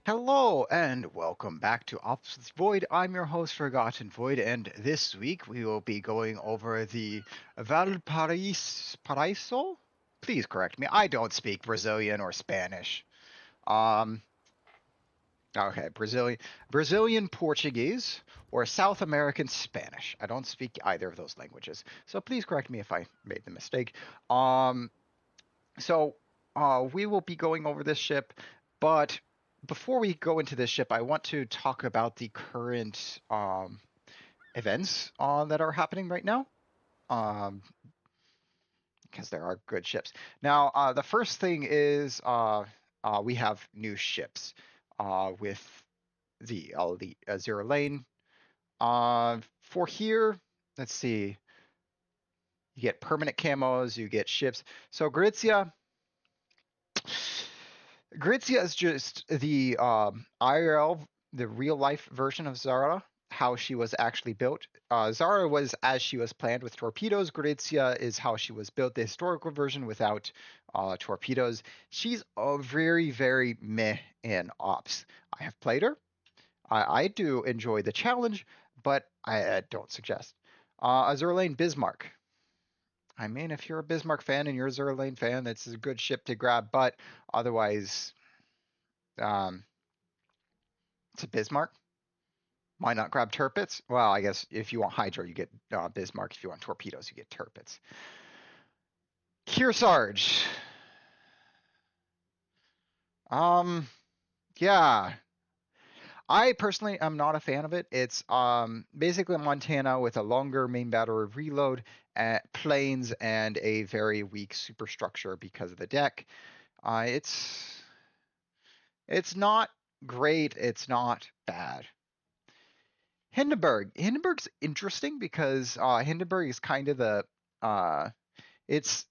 Hello and welcome back to Opposites Void. I'm your host, Forgotten Void, and this week we will be going over the Valparaiso. Please correct me. I don't speak Brazilian or Spanish. Um, okay, Brazilian Portuguese or South American Spanish. I don't speak either of those languages, so please correct me if I made the mistake. Um, so we will be going over this ship, but before we go into this ship, I want to talk about the current events that are happening right now, um, because there are good ships. Now, the first thing is we have new ships with the elite Azure lane. For here, let's see, you get permanent camos, you get ships. So Grizia is just the IRL, the real life version of Zara, how she was actually built. Zara was as she was planned with torpedoes. Grizia is how she was built, the historical version without torpedoes. She's a very, very meh in ops. I have played her. I do enjoy the challenge, but I don't suggest. Azure Lane Bismarck. I mean, if you're a Bismarck fan and you're a Azure Lane fan, that's a good ship to grab, but otherwise, um, it's a Bismarck. Why not grab Turpits? Well, I guess if you want Hydro, you get Bismarck. If you want torpedoes, you get Turpits. Kearsarge. Um, yeah. I personally am not a fan of it. It's basically Montana with a longer main battery reload, planes, and a very weak superstructure because of the deck. It's not great. It's not bad. Hindenburg's interesting because Hindenburg is kind of the uh, it's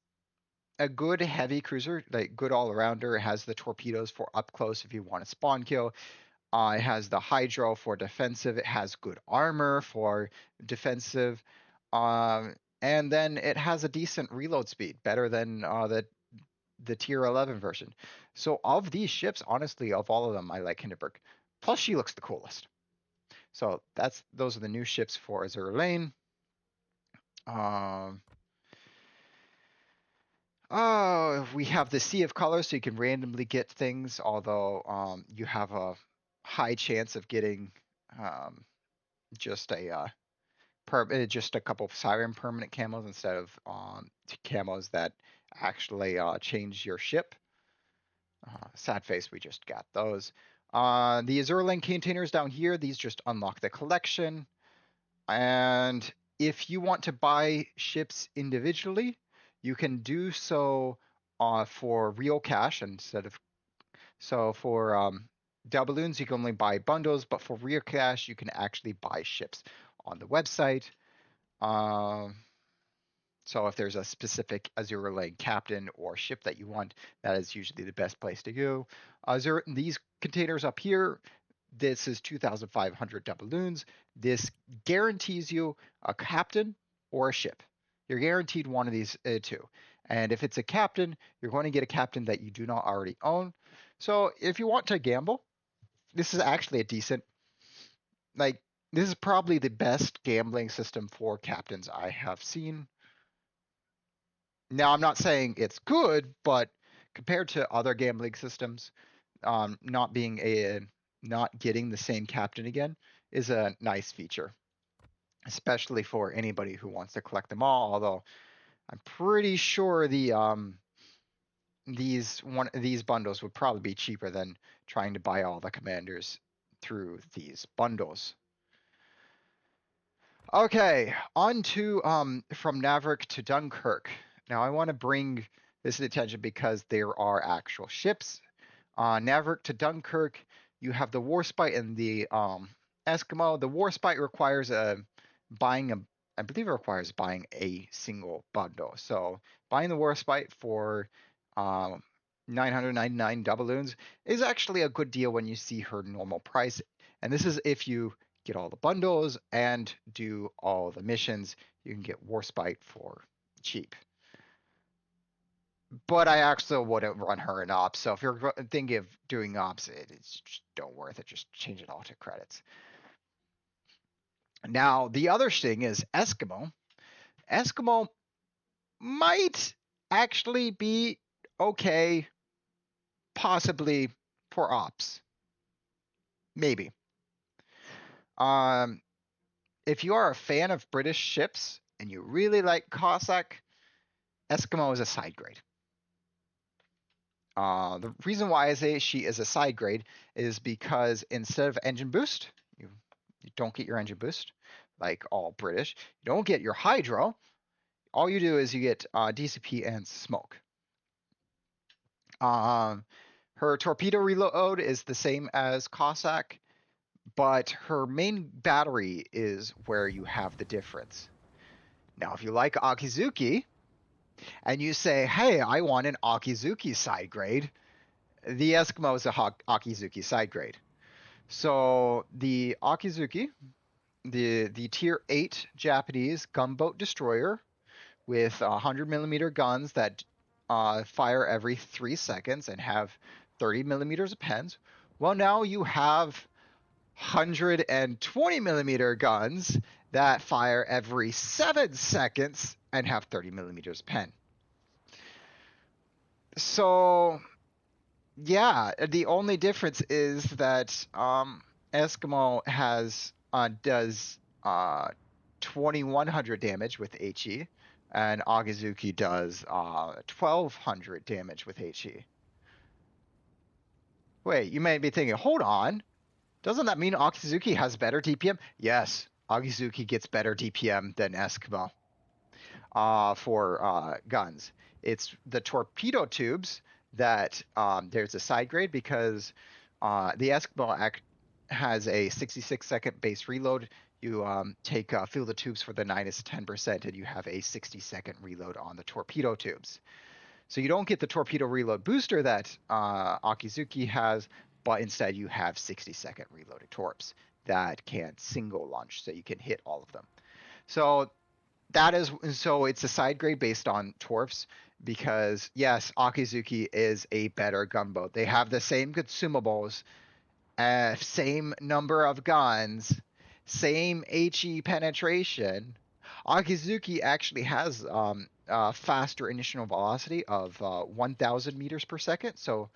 a good heavy cruiser, like good all arounder. It has the torpedoes for up close if you want a spawn kill. It has the hydro for defensive. It has good armor for defensive, and then it has a decent reload speed, better than the tier 11 version. So of these ships, honestly, of all of them, I like Hindenburg. Plus, she looks the coolest. So those are the new ships for Azure Lane. Um, we have the Sea of Colors, so you can randomly get things, although you have a high chance of getting um, just just a couple of Siren permanent camos instead of camos that actually change your ship. Sad face, we just got those. The Azure Lane containers down here, these just unlock the collection. And if you want to buy ships individually, you can do so for real cash instead of. So for doubloons, you can only buy bundles, but for real cash, you can actually buy ships on the website. Um, so if there's a specific Azure Lane captain or ship that you want, that is usually the best place to go. Azure, these containers up here, this is 2,500 doubloons. This guarantees you a captain or a ship. You're guaranteed one of these two. And if it's a captain, you're going to get a captain that you do not already own. So if you want to gamble, this is actually a decent, like, this is probably the best gambling system for captains I have seen. Now, I'm not saying it's good, but compared to other gambling systems, not getting the same captain again is a nice feature, especially for anybody who wants to collect them all. Although I'm pretty sure these bundles would probably be cheaper than trying to buy all the commanders through these bundles. Okay, on to from Narvik to Dunkirk. Now I want to bring this to attention because there are actual ships. Narvik to Dunkirk, you have the Warspite and the Eskimo. The Warspite requires buying a, I believe it requires buying a single bundle. So buying the Warspite for 999 doubloons is actually a good deal when you see her normal price. And this is if you get all the bundles and do all the missions, you can get Warspite for cheap. but I actually wouldn't run her in ops. So if you're thinking of doing ops, it's just don't worth it. Just change it all to credits. Now the other thing is Eskimo. Eskimo might actually be okay, possibly for ops, maybe. Um, if you are a fan of British ships and you really like Cossack, Eskimo is a side grade. The reason why I say she is a side grade is because instead of engine boost, you don't get your engine boost like all British. You don't get your hydro. All you do is you get DCP and smoke. Um, her torpedo reload is the same as Cossack, but her main battery is where you have the difference. Now, if you like Akizuki and you say, hey, I want an Akizuki side grade, the Eskimo is a Akizuki side grade. So the Akizuki, the tier 8 Japanese gunboat destroyer with 100mm guns that fire every 3 seconds and have 30mm of pens. Well, now you have 120mm guns that fire every 7 seconds and have 30mm pen. So yeah, the only difference is that Eskimo does 2100 damage with HE, and Akizuki does 1200 damage with HE. Wait, you may be thinking, hold on, doesn't that mean Akizuki has better DPM? Yes, Akizuki gets better DPM than Eskimo for guns. It's the torpedo tubes that there's a side grade because the Eskimo has a 66-second base reload. You take fill the tubes for the -10%, and you have a 60-second reload on the torpedo tubes. So you don't get the torpedo reload booster that Akizuki has, but instead you have 60-second reloaded torps that can single launch, so you can hit all of them. So it's a side grade based on torps because yes, Akizuki is a better gunboat. They have the same consumables, same number of guns, same HE penetration. Akizuki actually has faster initial velocity of 1,000 meters per second. So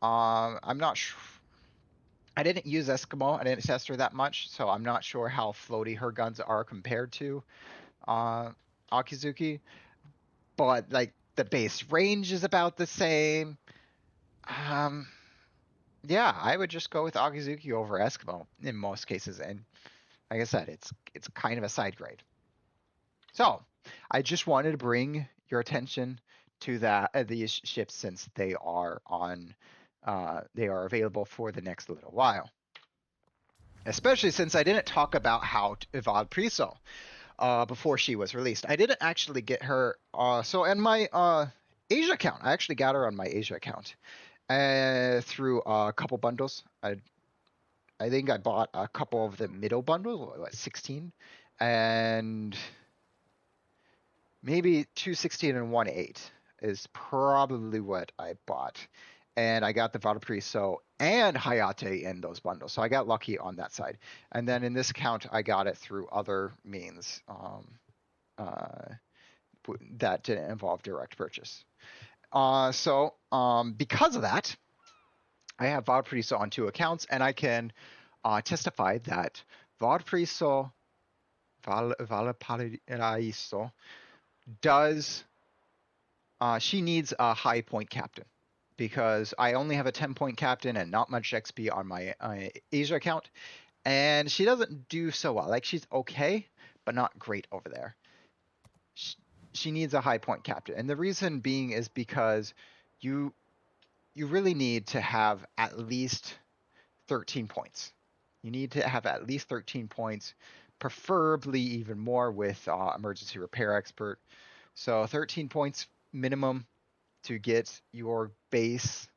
I'm not sure. I didn't use Eskimo. I didn't test her that much, so I'm not sure how floaty her guns are compared to uh, Akizuki. But like the base range is about the same. Um, yeah, I would just go with Akizuki over Eskimo in most cases, and like I said, it's kind of a side grade. So I just wanted to bring your attention to these ships since they are available for the next little while. Especially since I didn't talk about how Valparaiso before she was released. I didn't actually get her. So in my Asia account, I actually got her on my Asia account through a couple bundles. I think I bought a couple of the middle bundles, like 16, and maybe 216 and 1.8 is probably what I bought. And I got the Valparaiso and Hayate in those bundles. So I got lucky on that side. And then in this account, I got it through other means that didn't involve direct purchase. Because of that, I have Valparaiso on 2 accounts, and I can testify that Valparaiso does she needs a high point captain because I only have a 10-point captain and not much XP on my Asia account, and she doesn't do so well. Like she's okay, but not great over there. She needs a high point captain, and the reason being is because you really need to have at least 13 points. You need to have at least 13 points, preferably even more with emergency repair expert. So 13 points minimum to get your base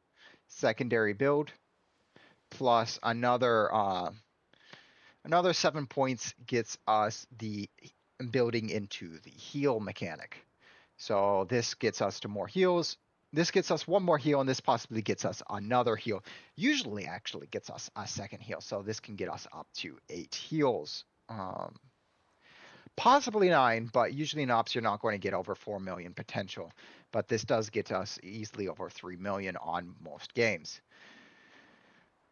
secondary build, plus another 7 points gets us the building into the heal mechanic. So this gets us to more heals, this gets us one more heal, and this possibly gets us another heal. Usually, actually gets us a second heal, so this can get us up to 8 heals. Possibly 9, but usually in ops you're not going to get over 4 million potential. But this does get us easily over 3 million on most games.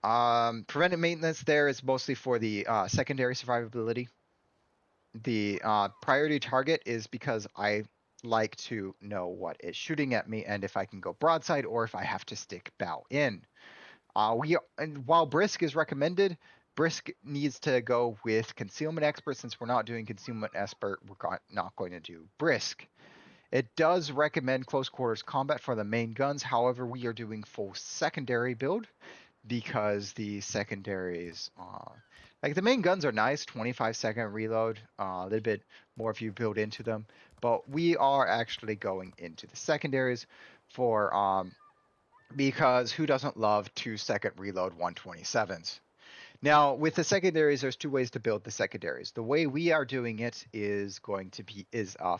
Preventive maintenance there is mostly for the secondary survivability. The priority target is because I like to know what is shooting at me and if I can go broadside or if I have to stick bow in. And while Brisk is recommended, Brisk needs to go with Concealment Expert. Since we're not doing Concealment Expert, we're not going to do Brisk. It does recommend Close Quarters Combat for the main guns. However, we are doing full secondary build because the secondaries, like the main guns are nice, 25-second reload, a little bit more if you build into them. But we are actually going into the secondaries for because who doesn't love 2-second reload 127s? Now, with the secondaries, there's 2 ways to build the secondaries. The way we are doing it is going to be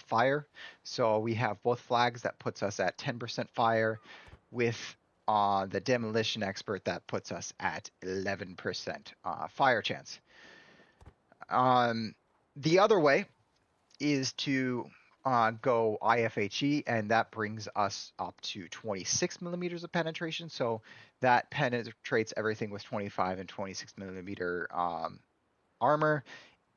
fire. So we have both flags that puts us at 10% fire, with the demolition expert that puts us at 11% fire chance. The other way is to go IFHE, and that brings us up to 26 millimeters of penetration. So that penetrates everything with 25 and 26 millimeter armor.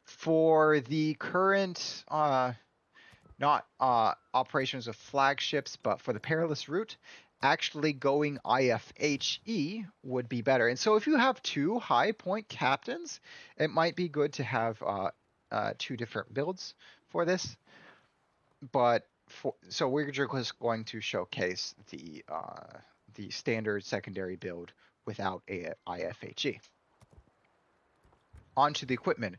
For the current, not operations of flagships, but for the perilous route, actually going IFHE would be better. And so if you have 2 high point captains, it might be good to have 2 different builds for this. But so we're just going to showcase the standard secondary build without a IFHE. Onto the equipment.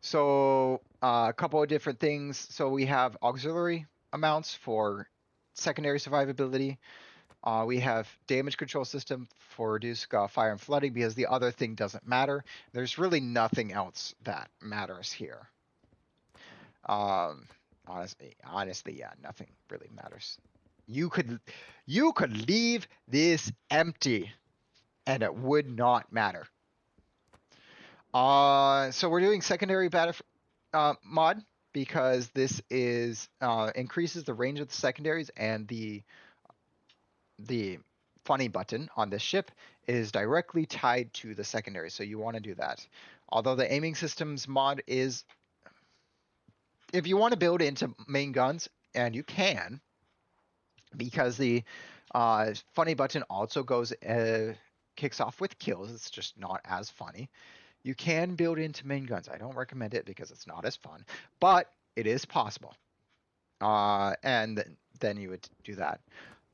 So a couple of different things. So we have auxiliary amounts for secondary survivability. We have damage control system for reduce fire and flooding because the other thing doesn't matter. There's really nothing else that matters here. Honestly, yeah, nothing really matters. You could leave this empty and it would not matter. So we're doing secondary battle mod because this is increases the range of the secondaries, and the funny button on this ship is directly tied to the secondary, so you want to do that. Although the aiming systems mod is, if you want to build into main guns, and you can, because the funny button also goes kicks off with kills. It's just not as funny. You can build into main guns. I don't recommend it because it's not as fun, but it is possible. And then you would do that.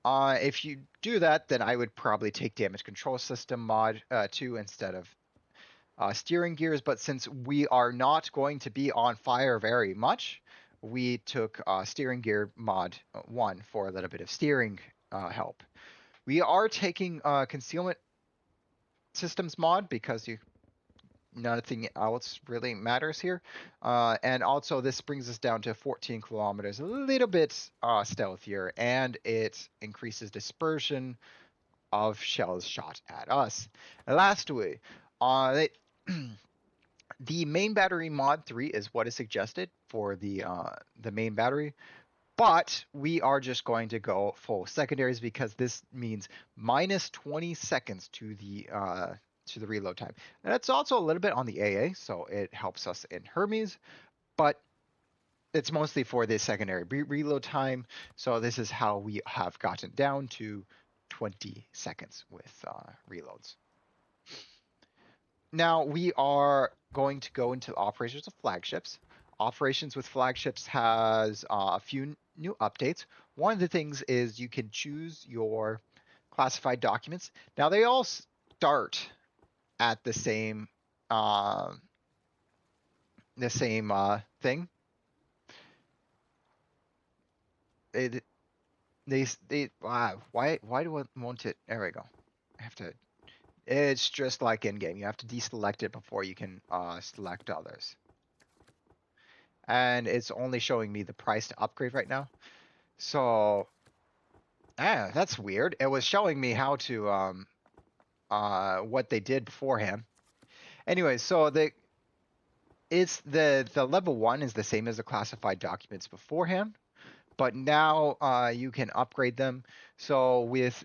If you do that, then I would probably take damage control system mod 2 instead of steering gears. But since we are not going to be on fire very much, we took steering gear mod 1 for a little bit of steering help. We are taking concealment systems mod because nothing else really matters here. And also this brings us down to 14 kilometers, a little bit stealthier, and it increases dispersion of shells shot at us. And lastly, the main battery mod 3 is what is suggested for the main battery, but we are just going to go full secondaries because this means minus 20 seconds to the reload time. And it's also a little bit on the AA, so it helps us in Hermes, but it's mostly for the secondary reload time. So this is how we have gotten down to 20 seconds with reloads. Now we are going to go into operations of flagships. Operations with flagships has a few new updates. One of the things is you can choose your classified documents. Now they all start at the same thing. Why do I want it? There we go. I have to. It's just like in game. You have to deselect it before you can select others. And it's only showing me the price to upgrade right now. So Ah, that's weird. It was showing me how to what they did beforehand. Anyway, so the level 1 is the same as the classified documents beforehand, but now you can upgrade them. So with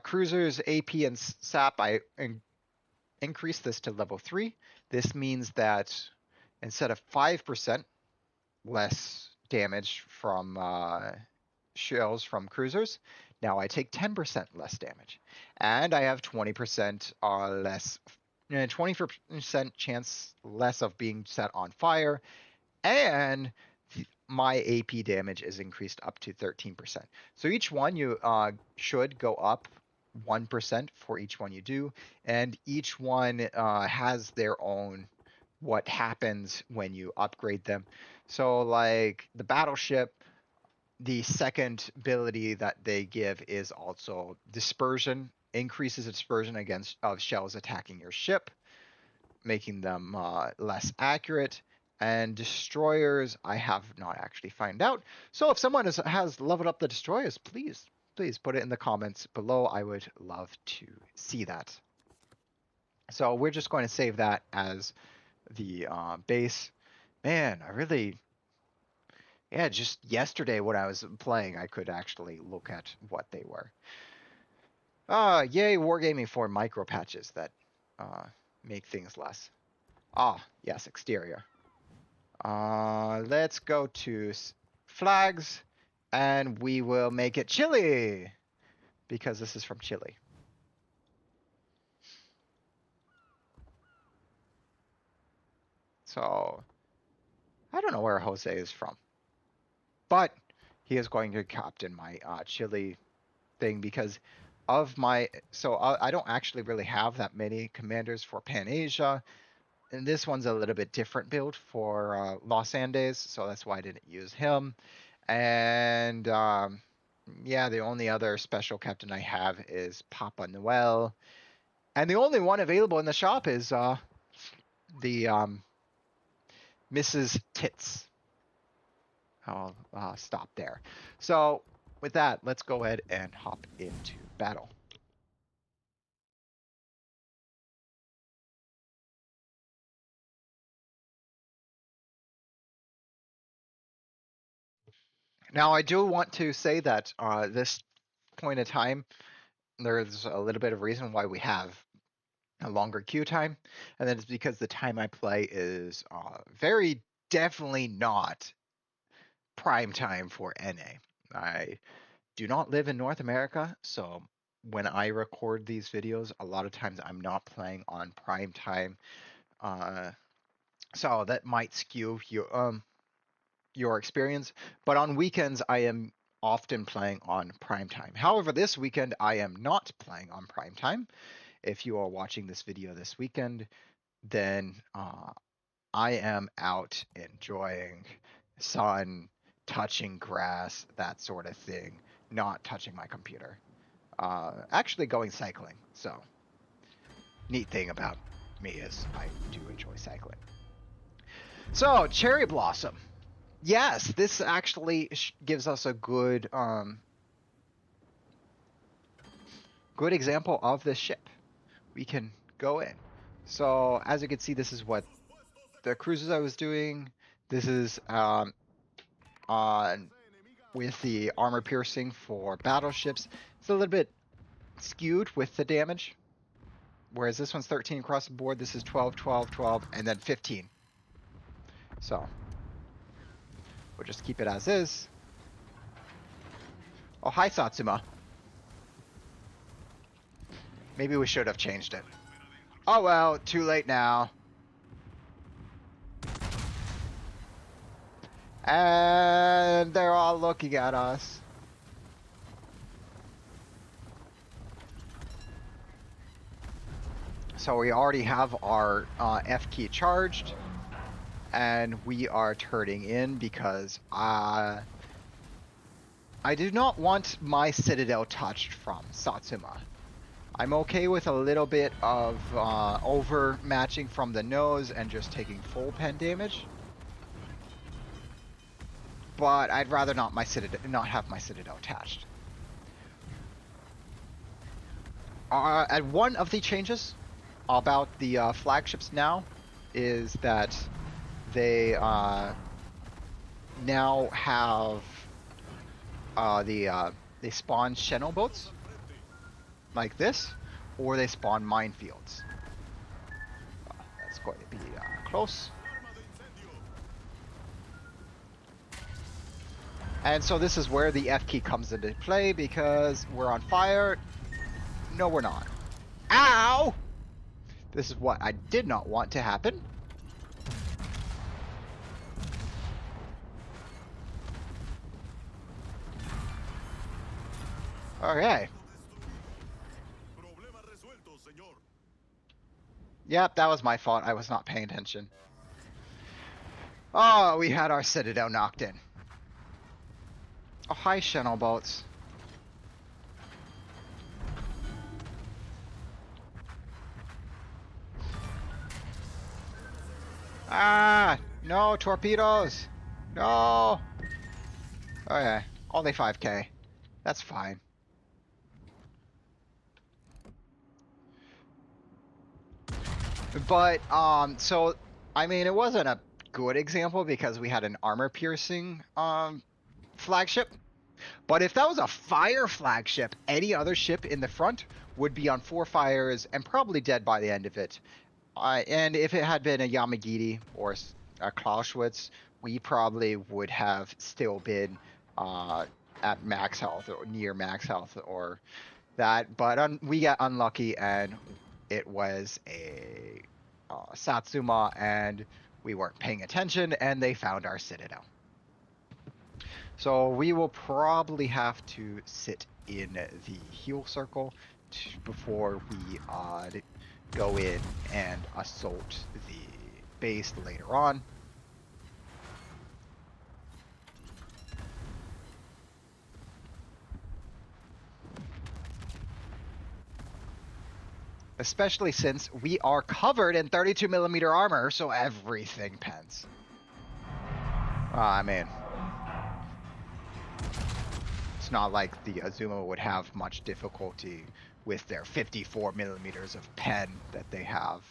cruisers, AP, and SAP, I increase this to level 3. This means that instead of 5% less damage from shells from cruisers, now I take 10% less damage. And I have 20% less, 20% chance less of being set on fire. And my AP damage is increased up to 13%. So each one you should go up 1% for each one you do. And each one has their own what happens when you upgrade them. So like the battleship, the second ability that they give is also dispersion, increases dispersion against of shells attacking your ship, making them less accurate. And destroyers, I have not actually found out. So if someone has leveled up the destroyers, please put it in the comments below. I would love to see that. So we're just going to save that as the base. Man, yeah, just yesterday when I was playing, I could actually look at what they were. Yay, Wargaming for micro patches that make things less. Yes, exterior. Let's go to flags, and we will make it Chile, because this is from Chile. So, I don't know where Jose is from, but he is going to captain my Chile thing because of my, so I don't actually really have that many commanders for Pan Asia, and this one's a little bit different build for Los Andes, so that's why I didn't use him. And yeah, the only other special captain I have is Papa Noel, and the only one available in the shop is the Mrs. Tits. I'll stop there. So with that, let's go ahead and hop into battle. Now, I do want to say that this point in time, there's a little bit of reason why we have a longer queue time, and that is because the time I play is very definitely not prime time for NA. I do not live in North America, so when I record these videos, a lot of times I'm not playing on prime time. So that might skew your experience, but on weekends I am often playing on prime time. However, this weekend I am not playing on prime time. If you are watching this video this weekend, then I am out enjoying sun, touching grass, that sort of thing, not touching my computer. Actually going cycling. So, neat thing about me is I do enjoy cycling. So, cherry blossom. Yes, this actually gives us a good good example of this ship. We can go in. So as you can see, this is what the cruises I was doing. This is on with the armor piercing for battleships. It's a little bit skewed with the damage. Whereas this one's 13 across the board, this is 12, 12, 12, and then 15. So we'll just keep it as is. Oh, hi, Satsuma. Maybe we should have changed it. Oh well, too late now. And they're all looking at us. So we already have our F key charged, and we are turning in because I do not want my citadel touched from Satsuma. I'm okay with a little bit of overmatching from the nose and just taking full pen damage, but I'd rather not have my citadel attached. And one of the changes about the flagships now is that they now have they spawn channel boats like this, or they spawn minefields. That's going to be close. And so this is where the F key comes into play, because we're on fire. No, we're not. Ow! This is what I did not want to happen. Okay. Yep, that was my fault. I was not paying attention. Oh, we had our citadel knocked in. Oh, hi, channel boats. Ah, no torpedoes. No. Okay, only 5K. That's fine. But, so, I mean, it wasn't a good example because we had an armor-piercing, flagship. But if that was a fire flagship, any other ship in the front would be on 4 fires and probably dead by the end of it. And if it had been a Yamagiri or a Clausewitz, we probably would have still been at max health or near max health or that. But we got unlucky, and it was a Satsuma, and we weren't paying attention, and they found our citadel. So we will probably have to sit in the heal circle before we go in and assault the base later on. Especially since we are covered in 32mm armor, so everything pens. I mean, it's not like the Azuma would have much difficulty with their 54mm of pen that they have.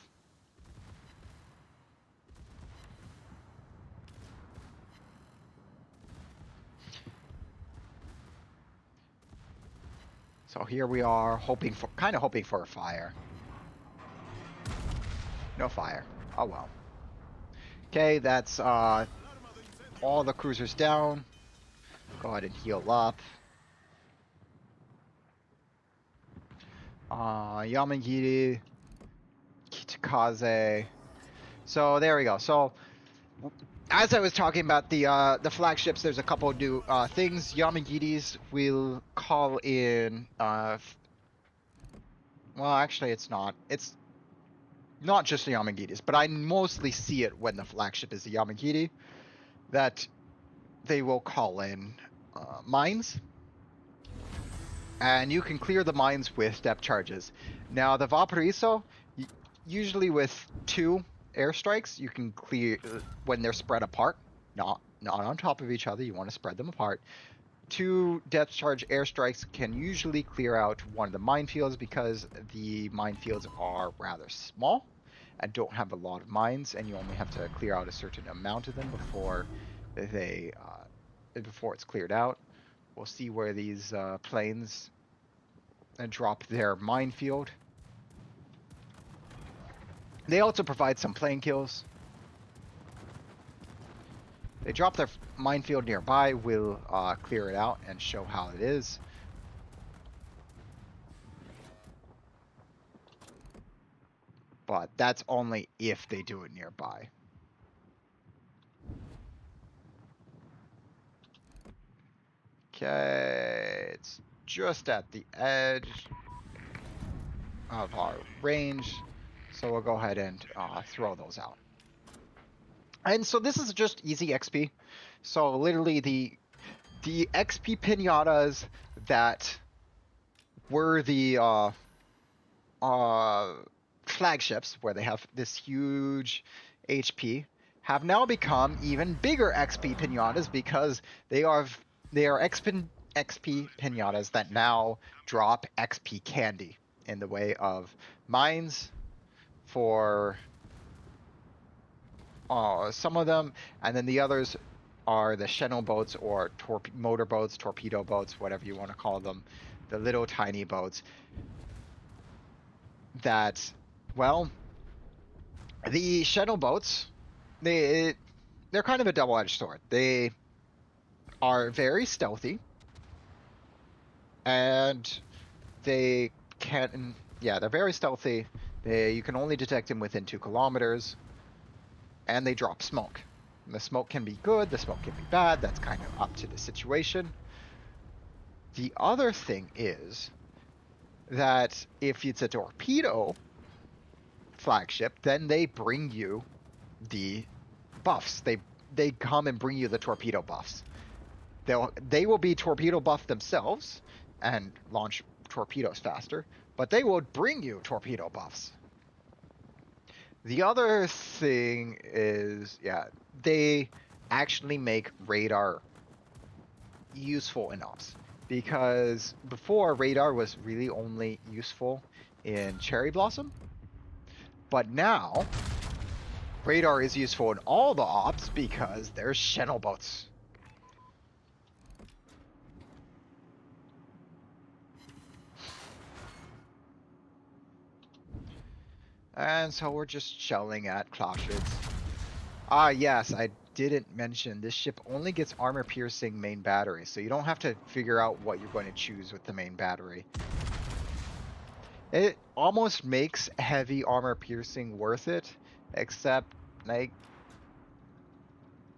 So here we are, kind of hoping for a fire. No fire. Oh well. Okay, that's all the cruisers down. Go ahead and heal up. Yamagiri, Kitakaze. So there we go. So as I was talking about the flagships, there's a couple new things. Yamagiris will call in. Well, actually, it's not. It's not just the Yamagiris, but I mostly see it when the flagship is the Yamagiri, that they will call in mines. And you can clear the mines with depth charges. Now, the Valparaiso, usually with 2 airstrikes, you can clear when they're spread apart, not on top of each other. You want to spread them apart. 2 depth charge airstrikes can usually clear out one of the minefields, because the minefields are rather small and don't have a lot of mines, and you only have to clear out a certain amount of them before it's cleared out. We'll see where these planes drop their minefield. They also provide some plane kills. They drop their minefield nearby. We'll clear it out and show how it is. But that's only if they do it nearby. Okay, it's just at the edge of our range, so we'll go ahead and throw those out. And so this is just easy XP. So literally the XP pinatas that were the flagships, where they have this huge HP, have now become even bigger XP pinatas, because they are XP pinatas that now drop XP candy. in the way of mines for some of them, and then the others are the Channel boats or motor boats, torpedo boats, whatever you want to call them, the little tiny boats that, well, the Channel boats, they're kind of a double-edged sword. They are very stealthy, and they can, yeah, they're very stealthy. You can only detect them within 2 kilometers, and they drop smoke. And the smoke can be good, the smoke can be bad. That's kind of up to the situation. The other thing is that if it's a torpedo flagship, then they bring you the buffs. They come and bring you the torpedo buffs. They will be torpedo buff themselves and launch torpedoes faster, but they will bring you torpedo buffs. The other thing is, yeah, they actually make radar useful enough, because before radar was really only useful in Cherry Blossom, but now radar is useful in all the ops because there's Channel boats. And so we're just shelling at Clauships. Ah, yes, I didn't mention this ship only gets armor piercing main battery, so you don't have to figure out what you're going to choose with the main battery. It almost makes heavy armor piercing worth it, except, like,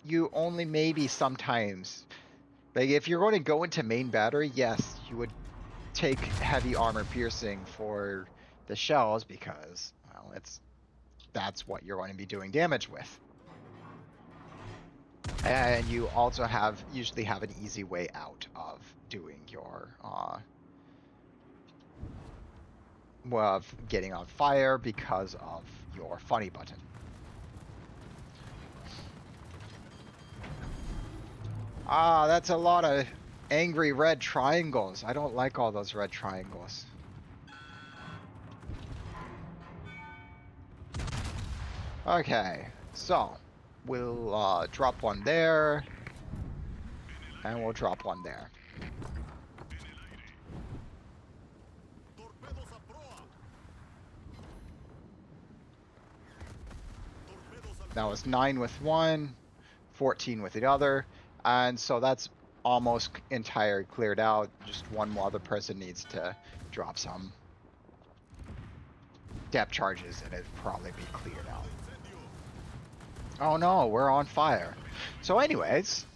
you only maybe sometimes, like, if you're going to go into main battery, yes, you would take heavy armor piercing for the shells because, well, that's what you're going to be doing damage with. And you also usually have an easy way out of doing your of getting on fire because of your funny button. Ah, that's a lot of angry red triangles. I don't like all those red triangles. Okay, so we'll drop one there, and we'll drop one there. That was 9 with one, 14 with the other, and so that's almost entirely cleared out. Just one more other person needs to drop some depth charges, and it'd probably be cleared out. Oh no, we're on fire. So anyways,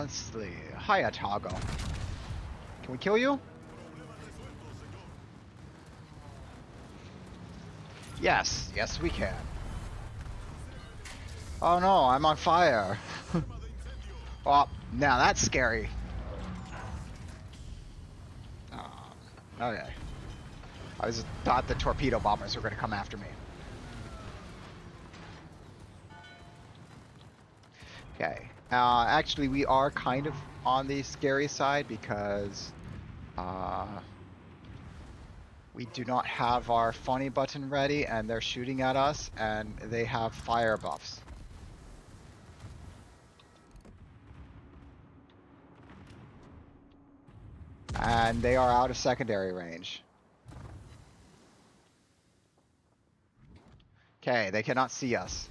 let's see. Hi, Atago. Can we kill you? Yes, yes we can. Oh no, I'm on fire. Oh, now that's scary. Okay. I thought the torpedo bombers were going to come after me. Okay. Actually, we are kind of on the scary side because we do not have our funny button ready, and they're shooting at us, and they have fire buffs. And they are out of secondary range. Okay, they cannot see us.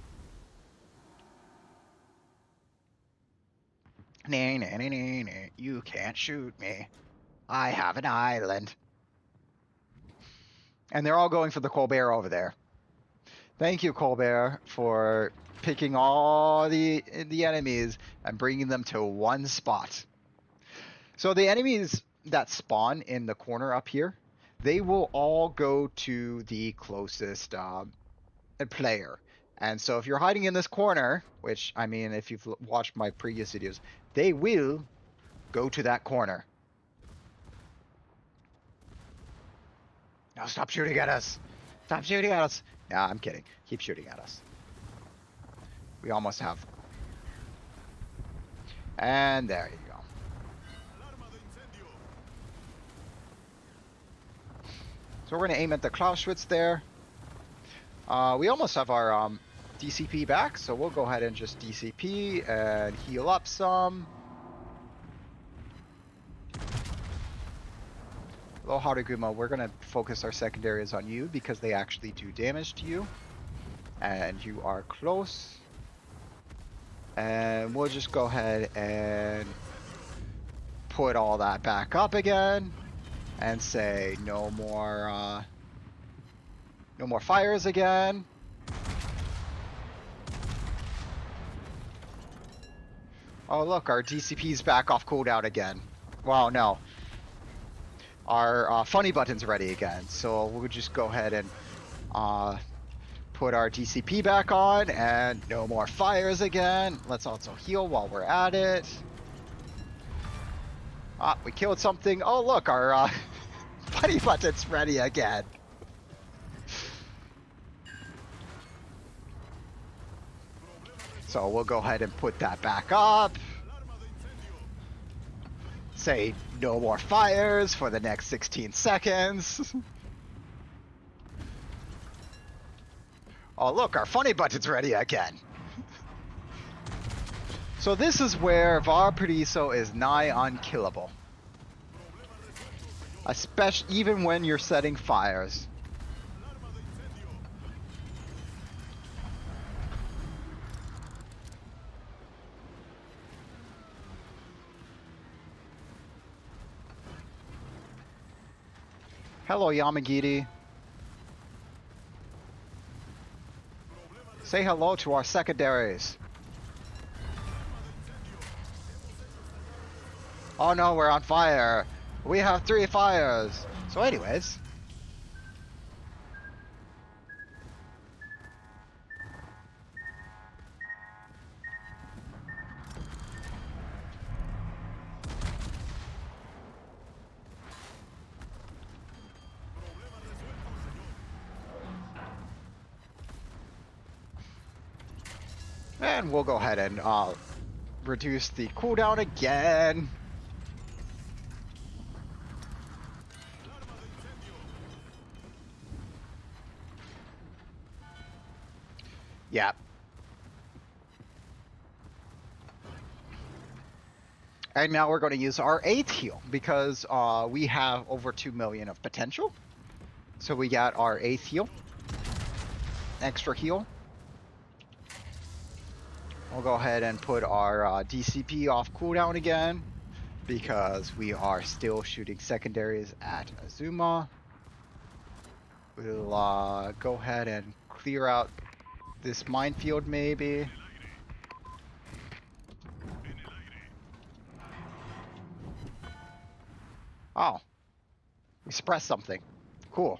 Nah, nah, nah, nah, nah. You can't shoot me. I have an island. And they're all going for the Colbert over there. Thank you, Colbert, for picking all the enemies and bringing them to one spot. So the enemies that spawn in the corner up here, they will all go to the closest player. And so if you're hiding in this corner, which, I mean, if you've watched my previous videos, they will go to that corner. Now stop shooting at us. Stop shooting at us. Nah, I'm kidding. Keep shooting at us. We almost have. And there you go. So we're going to aim at the Clausewitz there. We almost have our DCP back, so we'll go ahead and just DCP and heal up some. Hello, Haruguma. We're going to focus our secondaries on you because they actually do damage to you. And you are close. And we'll just go ahead and put all that back up again and say no more fires again. Oh look, our DCP's back off cooldown again. Well, no. Our funny button's ready again, so we'll just go ahead and put our DCP back on and no more fires again. Let's also heal while we're at it. We killed something. Oh look, our funny button's ready again. So we'll go ahead and put that back up. Say no more fires for the next 16 seconds. Oh look, our funny button's ready again. So this is where Valparaiso is nigh unkillable. Especially even when you're setting fires. Hello, Yamagiri. Say hello to our secondaries. Oh no, we're on fire. We have 3 fires. So anyways. And we'll go ahead and reduce the cooldown again. Yeah. And now we're going to use our 8th heal because we have over 2 million of potential. So we got our 8th heal. Extra heal. We'll go ahead and put our DCP off cooldown again because we are still shooting secondaries at Azuma. We'll go ahead and clear out this minefield maybe. Oh, we suppressed something. Cool.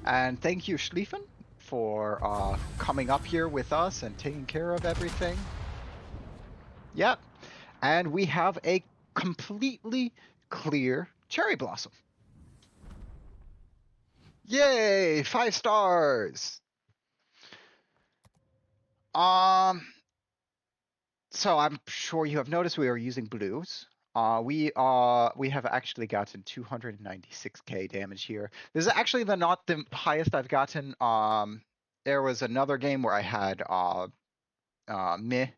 And thank you, Schlieffen, for coming up here with us and taking care of everything. Yep. And we have a completely clear cherry blossom. Yay! 5 stars! So I'm sure you have noticed we are using blues. We have actually gotten 296k damage here. This is actually not the highest I've gotten. There was another game where I had meh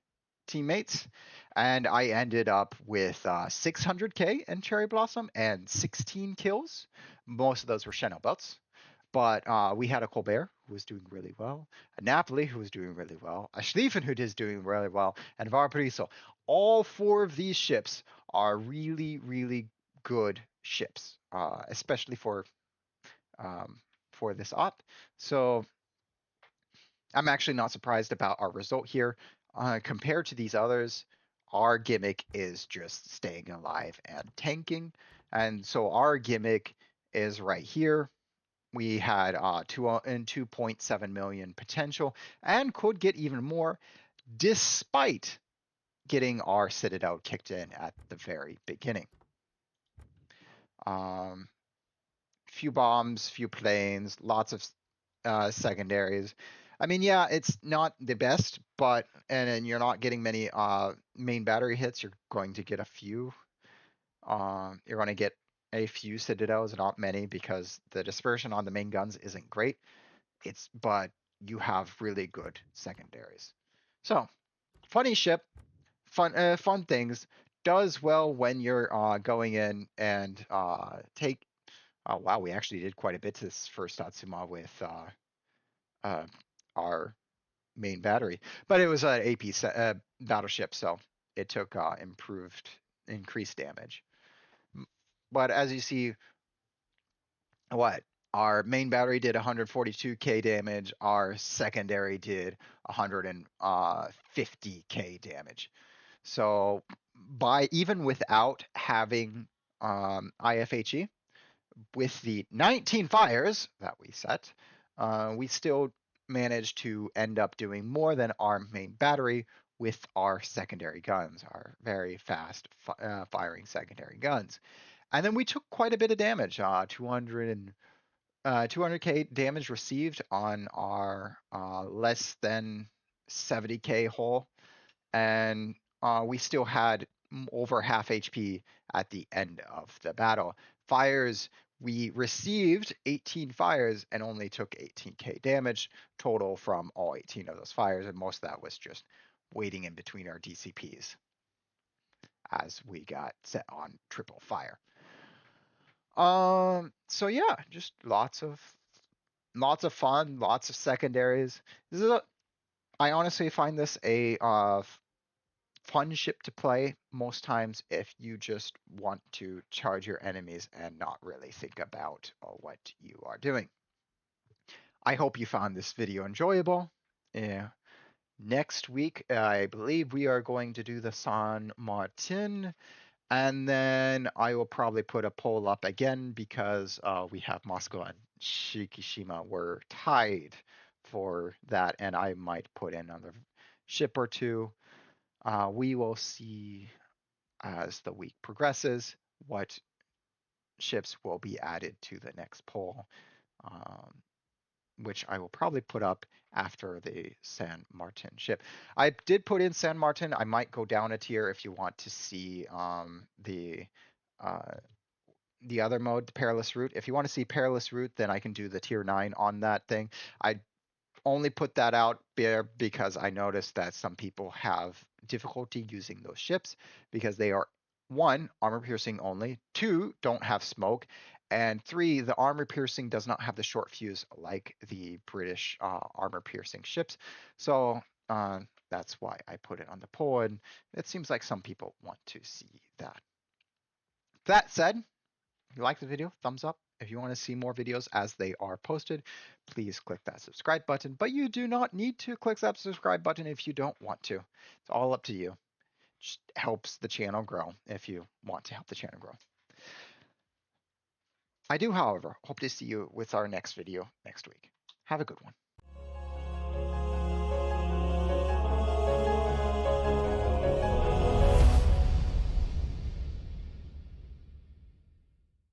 teammates, and I ended up with 600k in Cherry Blossom and 16 kills. Most of those were Channel belts. But we had a Colbert who was doing really well, a Napoli who was doing really well, a Schlieffen who is doing really well, and Valparaiso. All 4 of these ships are really, really good ships, especially for this op. So I'm actually not surprised about our result here. Compared to these others, our gimmick is just staying alive and tanking. And so our gimmick is right here. We had 2.7 million potential and could get even more despite getting our Citadel kicked in at the very beginning. Few bombs, few planes, lots of secondaries. I mean, yeah, it's not the best, but and you're not getting many main battery hits. You're going to get a few. You're going to get a few citadels, not many, because the dispersion on the main guns isn't great. But you have really good secondaries. So funny ship, fun things. Does well when you're going in and take. Oh wow, we actually did quite a bit to this first Tatsuma with uh, our main battery, but it was an AP battleship, so it took increased damage. But as you see, what our main battery did 142k damage, our secondary did 150k damage. So by even without having IFHE, with the 19 fires that we set, we still managed to end up doing more than our main battery with our secondary guns, our very fast firing secondary guns. And then we took quite a bit of damage, 200k damage received on our less than 70k hull, and we still had over half HP at the end of the battle. Fires, we received 18 fires and only took 18k damage total from all 18 of those fires, and most of that was just waiting in between our DCPs as we got set on triple fire. So yeah, just lots of fun, lots of secondaries. I honestly find this a fun ship to play most times if you just want to charge your enemies and not really think about what you are doing. I hope you found this video enjoyable. Yeah. Next week, I believe we are going to do the San Martin, and then I will probably put a poll up again because we have Moscow and Shikishima were tied for that, and I might put in another ship or two. We will see as the week progresses what ships will be added to the next poll, um, which I will probably put up after the San Martin ship. I did put in San Martin. I might go down a tier if you want to see uh, the other mode, the Perilous Route. If you want to see Perilous Route, then I can do the tier 9 on that thing. I only put that out there because I noticed that some people have difficulty using those ships because they are, one, armor piercing only, two, don't have smoke, and three, the armor piercing does not have the short fuse like the British armor piercing ships. So that's why I put it on the poll, and it seems like some people want to see that. That said, if you like the video, thumbs up. If you want to see more videos as they are posted, please click that subscribe button. But you do not need to click that subscribe button if you don't want to. It's all up to you. Just helps the channel grow if you want to help the channel grow. I do, however, hope to see you with our next video next week. Have a good one.